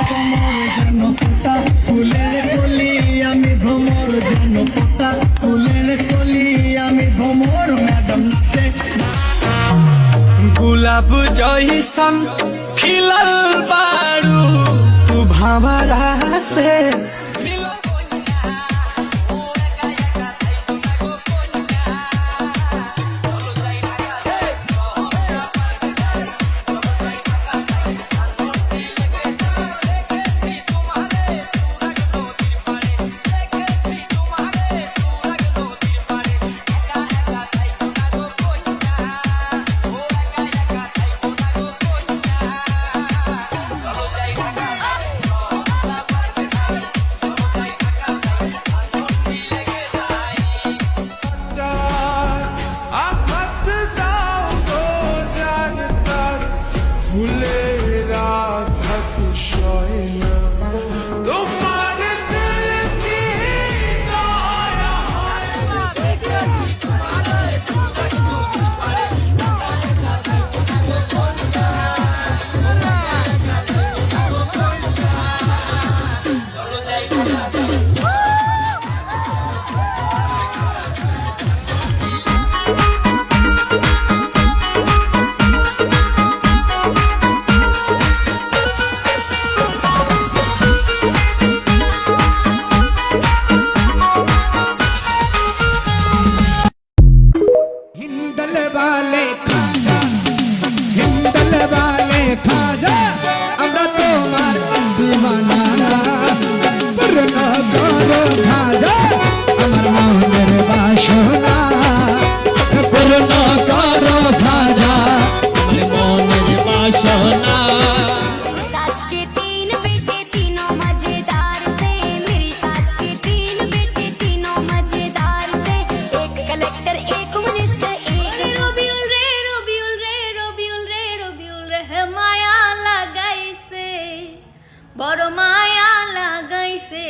ভ্রমর যেন পোতা ফুলের কলি, আমি ভ্রমর যেন পোতা ফুলের কলি, আমি ভ্রমর ম্যাডাম নাচে। गुलाब जैसन खिलल बारू तू भंवरा से, বড় মায়া লাগাইছে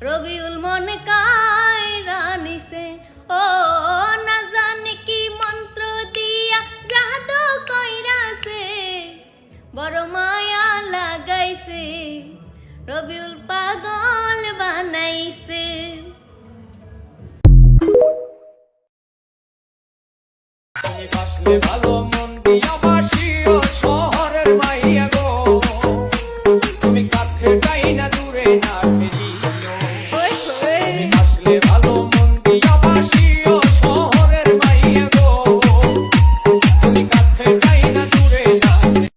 রবিউল মন কায়রা নিছে। ও না জানে কি মন্ত্র দিয়া জাদু কইরাছে, বড় মায়া লাগাইছে রবিউল পাগল বানাইছে। ভালো